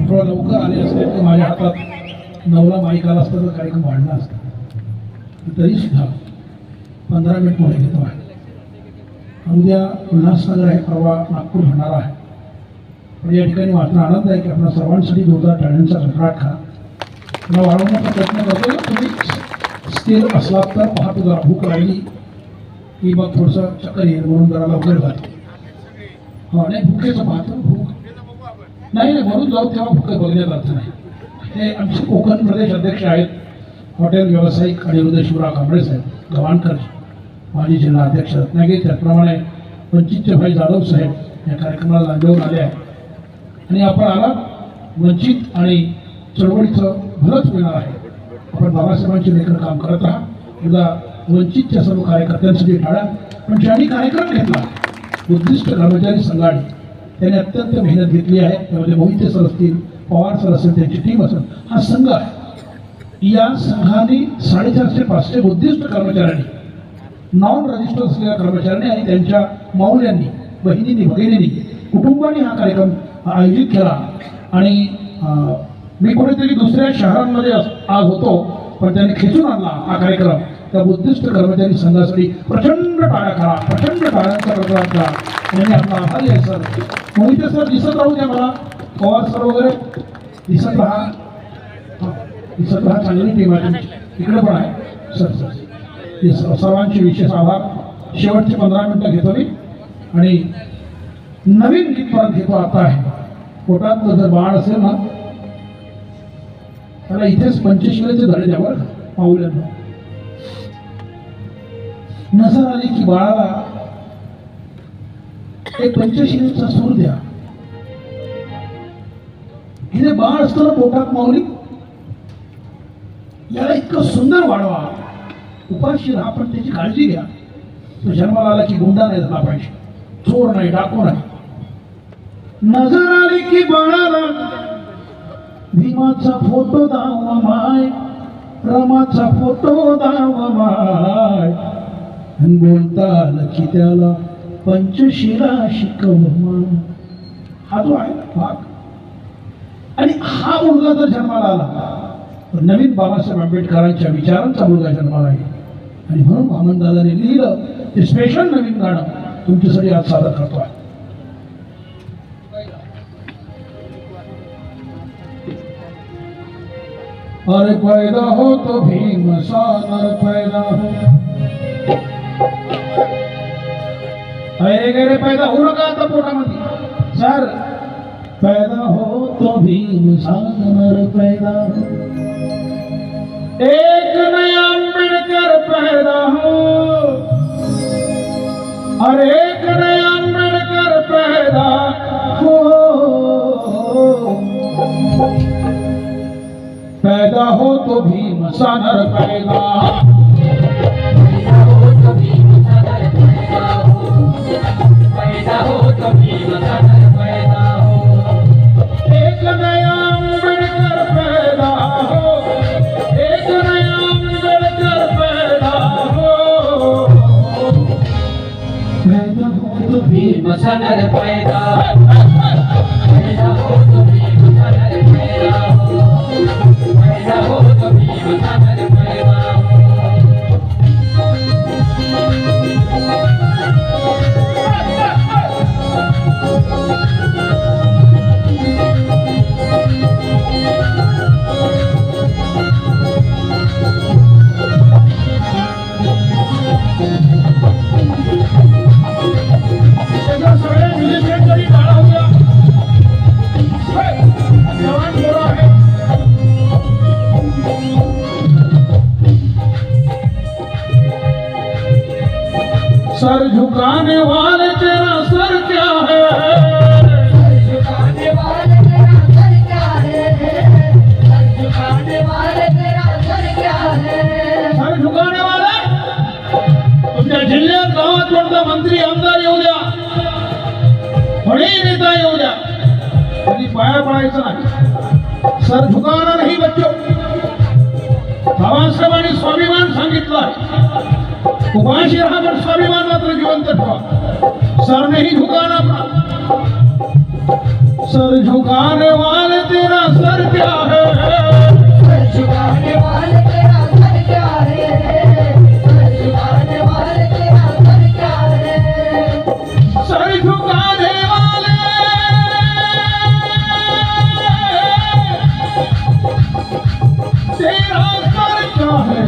थोडं लवकर आले असते तर माझ्या हातात नवला माईक आला असता तर कार्यक्रम वाढला असता. तरी सुद्धा 15 मिनिट पुढे घेतो आहे. उद्या उल्हासनगर आहे, परवा नागपूर होणार आहे. पण या ठिकाणी मात्र आनंद आहे की आपल्या सर्वांसाठी जोरदार टाळ्यांचा कडकडाट खा. मला वाढवण्याचा प्रयत्न करतो. तुम्ही स्थिर असलात तर पाहतो, जरा भूक लागली की मग थोडंसं चक्कर येईल म्हणून जरा लवकर जाते. हो नाही, भुकेचं पाहतो, भूक नाही नाही म्हणून जाऊ तेव्हा भूक बघण्यात अर्थ नाही. हे आमचे कोकण प्रदेश अध्यक्ष आहेत, हॉटेल व्यावसायिक अनिरुद्ध शिवराव कांबळे साहेब गव्हाणकर, माजी जिल्हा अध्यक्ष रत्नागिरी, त्याचप्रमाणे वंचितचे भाई जाधव साहेब या कार्यक्रमाला लांजवून आले आहेत. आणि आपण आला वंचित आणि चळवळीचं भलंच मिळणार आहे. आपण बाबासाहेबांचे लेखन काम करत आहात. उद्या वंचितच्या सर्व कार्यकर्त्यांसाठी टाळ्या. पण ज्यांनी कार्यक्रम घेतला बुद्धिस्ट कर्मचारी संघाने, त्याने अत्यंत मेहनत घेतली आहे. त्यामध्ये मोहिते सर असतील, पवार सर असेल, त्यांची टीम असेल, हा संघ आहे. या संघाने 450-500 बुद्धिस्ट कर्मचाऱ्यांनी, नॉन रजिस्टर असलेल्या कर्मचाऱ्यांनी आणि त्यांच्या माऊल्यांनी, बहिणींनी, भगिनींनी, कुटुंबांनी हा कार्यक्रम आयोजित केला. आणि मी कुठेतरी दुसऱ्या शहरांमध्ये आज होतो, पण त्यांनी खेचून आणला हा कार्यक्रम. त्या बुद्धिस्ट कर्मचारी संघासाठी प्रचंड टाळ्या करा, प्रचंड टाळ्यांचा कडकडाट करा. आणि आपला आभारी आहे सर. मोहिते सर दिसत राहू द्या मला, पवार सर वगैरे दिसत राहा, दिसत राहा. चांगली टीम आहे तुमची. इकडे पण आहे सर. सर सर्वांचे विशेष आभार. शेवटचे 15 मिनिटं घेतो मी आणि नवीन गीत परत घेतो. आता आहे पोटात जर बाळ असेल ना त्याला इथेच पंचशिलेचे धडे द्या बरं पाहुल्यांना. नजर आली की बाळाला एक पंचशिलेचा सूर द्या. हे बाळ असताना पोटात माऊली याला इतकं सुंदर वाढवा. उपाशी राहा पण त्याची काळजी घ्या. तो जन्माला आला की गुंडा नाही झाला पाहिजे, चोर नाही, डाकू नाही. नजर आली की बाळाला भीमाचा फोटो दावा माय, रमाचा फोटो दावा माय. आणि बोलता आलं की त्याला पंचशिला शिकव माय. हा जो आहे भाग. आणि हा मुलगा जर जन्माला आला तर नवीन बाबासाहेब आंबेडकरांच्या विचारांचा मुलगा जन्माला आहे. आणि म्हणून वामनदादाने लिहिलं ते स्पेशल नवीन गाणं तुमच्यासाठी आज सादर करतो आहे. अरे पैदा हो तो भीमसान पैदा हो. अरे गेरे पैदा होऊ नका आता पोटामध्ये सर. पैदा हो तो भीमसान पैदा हो. एक नया आंबेडकर पैदा हो. अरे एक नया आंबेडकर पैदा हो. पैदा हो तो भीमसान पैदा. पैदा हो तो भीमसान पैदा हो. पैदा हो तो भीमसान पैदा हो. एक नया आंबेडकर पैदा हो. एक नया आंबेडकर पैदा हो. पैदा हो तो भीमसान पैदा. पैदा हो तो भीमसान पैदा हो. पैदा हो तो भीमसान पैदा हो. सर झुकाने वाले तेरा सर क्या है. सर झुकाने वाले तेरा सर क्या है. सर झुकाने वाले तेरा सर क्या है. सर झुकाने वाले तुमच्या जिल्ह्यात गावात कोणता मंत्री आमदार येऊ द्या, कोणी नेता येऊ द्या, कधी पाया पडायचं नाही. सर झुकाना नाही बच्चो. बाबासाहेबांनी स्वाभिमान सांगितलं आहे. उपाशी राहा पण स्वाभिमान मात्र जिवंत ठेवा. सर नहीं झुकाना. सर झुकाने वाले तेरा सर क्या है, सर झुकाने वाले तेरा सर क्या है, सर झुकाने वाले तेरा सर क्या है, सर झुकाने वाले तेरा सर क्या है,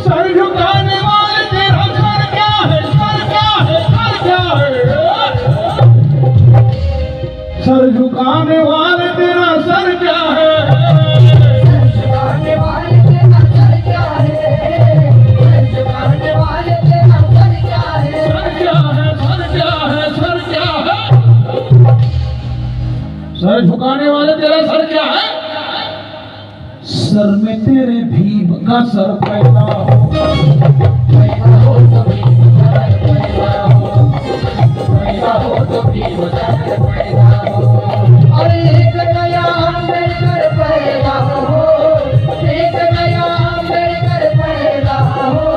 सर झुकाने वाले तेरा सर क्या है, सर क्या है, सर क्या है, सर झुकाने वाले तेरा सर क्या है, सर झुकाने वाले तेरा सर क्या है, सर झुकाने वाले तेरा सर क्या है, सर क्या है, सर क्या है, सर क्या है, सर झुकाने वाले तेरा सर क्या है, सर में तेरे भीम का सर पैदा हो, पैदा हो तो भीम सर पैदा हो, पैदा हो तो भीम सर पैदा हो, और एक नया अम्बेडकर पैदा हो, एक नया अम्बेडकर पैदा हो,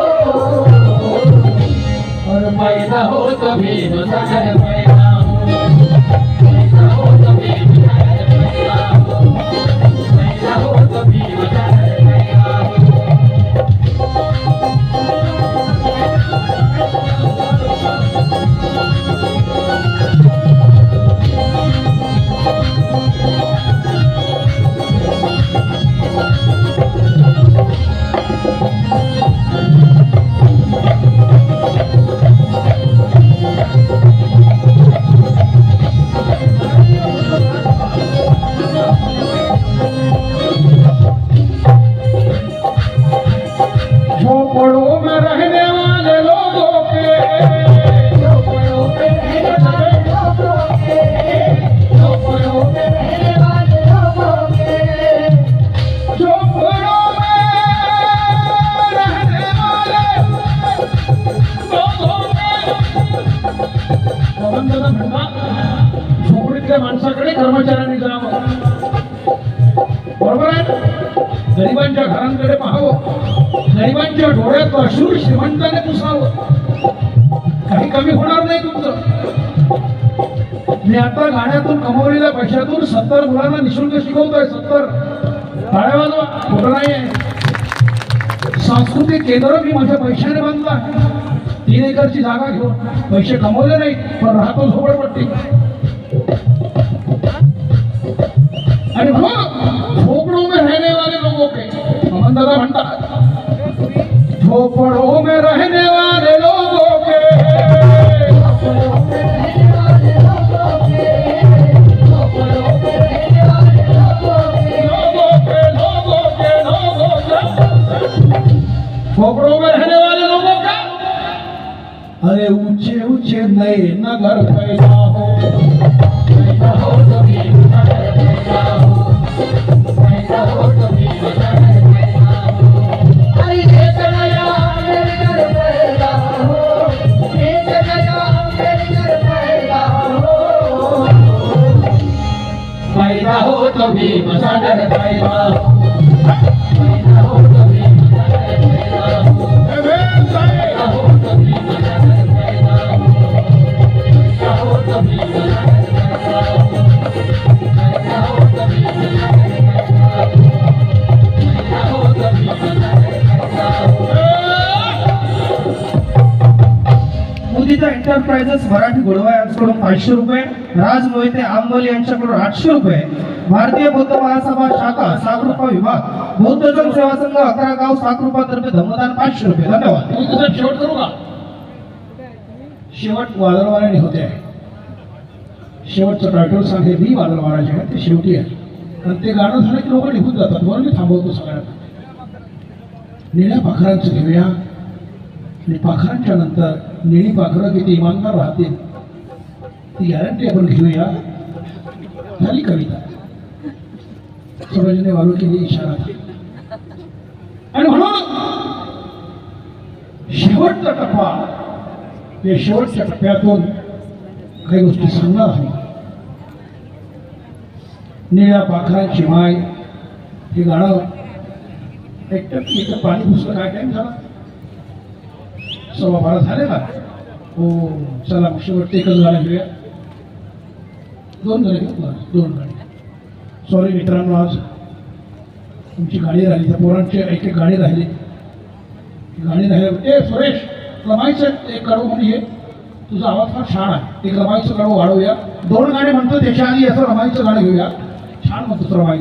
और पैदा हो तो भीम सर पैदा हो, पैदा हो तो भीम सर पैदा हो, पैदा हो तो भीम सर पैदा हो। झोपड़ों में रहने वाले लोगों के, झोपड़ों में रहने वाले लोगों के, झोपड़ों में रहने वाले लोगों के, झोपड़ों में रहने वाले लोगों के, पवनदादा म्हणला झोपडीतल्या माणसाकडे कर्मचाऱ्यांनी जावं, बरोबर आहे ना? गरिबांच्या घरांकडे पाहावं, गरिबांच्या डोळ्यात अश्रू श्रीमंताने पुसावं, काही कमी होणार नाही तुमचं. मी आता गाण्यातून कमवलेल्या पैशातून 70 मुलांना निशुल्क शिकवतोय. 70 टाळ्या वाजवा, खोटं नाही आहे. सांस्कृतिक केंद्र मी माझ्या पैशाने बांधलं आहे. 3 एकरची जागा घेऊन पैसे कमवले नाही, पण राहतो झोपडपट्टी. आणि म्हणून झोपड़ों में रहने वाले लोगों के, दादा म्हणतात झोपड़ों में रहने वाले लोगों के, झोपड़ों में रहने वाले लोगों के, झोपड़ों में रहने वाले लोगों के, लोगों के झोपड़ों में रहने वाले लोगों का, अरे ऊंचे ऊंचे नए नगर पैदा हो, पैदा हो तो भीम सर पैदा हो, पैदा हो तो भीम सर पैदा हो, अरे एक नया अम्बेडकर पैदा हो, एक नया अम्बेडकर पैदा हो, पैदा हो तो भीम सर पैदा हो, पैदा हो तो भीम सर पैदा हो, पैदा हो तो भीम सर पैदा हो, पैदा हो तो भीम सर पैदा हो, पैदा हो तो भीम सर पैदा हो, पैदा हो तो भीम सर पैदा हो। मुदिता एंटरप्राइजेस मराठी गोडवा यांच्याकडून 500 रुपये, राज मोहिते आंबोली यांच्याकडून 800 रुपये, भारतीय बौद्ध महासभा शाखा साखरुपा विभाग बौद्ध जन सेवा संघ 11 गाव साखरुपा तर्फे धमदान 500 रुपये. धन्यवाद. मी तुझा शेवट करू का? शेवट वादळवाऱ्याने होते आहे. शेवटचं टायटल सांगे मी वादळवाराचे आहे, ते शेवटी आहे. आणि ते गाणं झालं की लोक निघून जातात, म्हणून मी थांबवतो सगळ्यांना. निळ्या पाखरांचं घेऊया, आणि पाखरांच्या नंतर निळी पाखरं किती इमानदार राहतील ती गॅरंटी आपण घेऊया. झाली कविता. समजणे वालो के लिए इशारा था. आणि म्हणून शेवटचा टप्पा, या शेवटच्या टप्प्यातून काही गोष्टी सांगणार आहे. निळ्या पाखरांची माय हे गाणं एकटं इथं पाणी घुसलं. काय टाइम झाला? 12:15 झाले का? हो, चला शेवटचे एकच गाणं घेऊया. 2 गाडी बस 2 गाडी. सॉरी मित्रांनो, आज तुमची गाडी राहिली, त्या पोरांची एक गाडी राहिली. गाडी राहिली. ए सुरेश, रमाईचं एक कडू म्हणून ये, तुझा आवाज फार छान आहे. एक रमाईचं कडू वाढवूया. 2 गाडी म्हणतो त्याच्या आधी असं रमाईचं गाणं घेऊया. छान म्हणतो रमाई.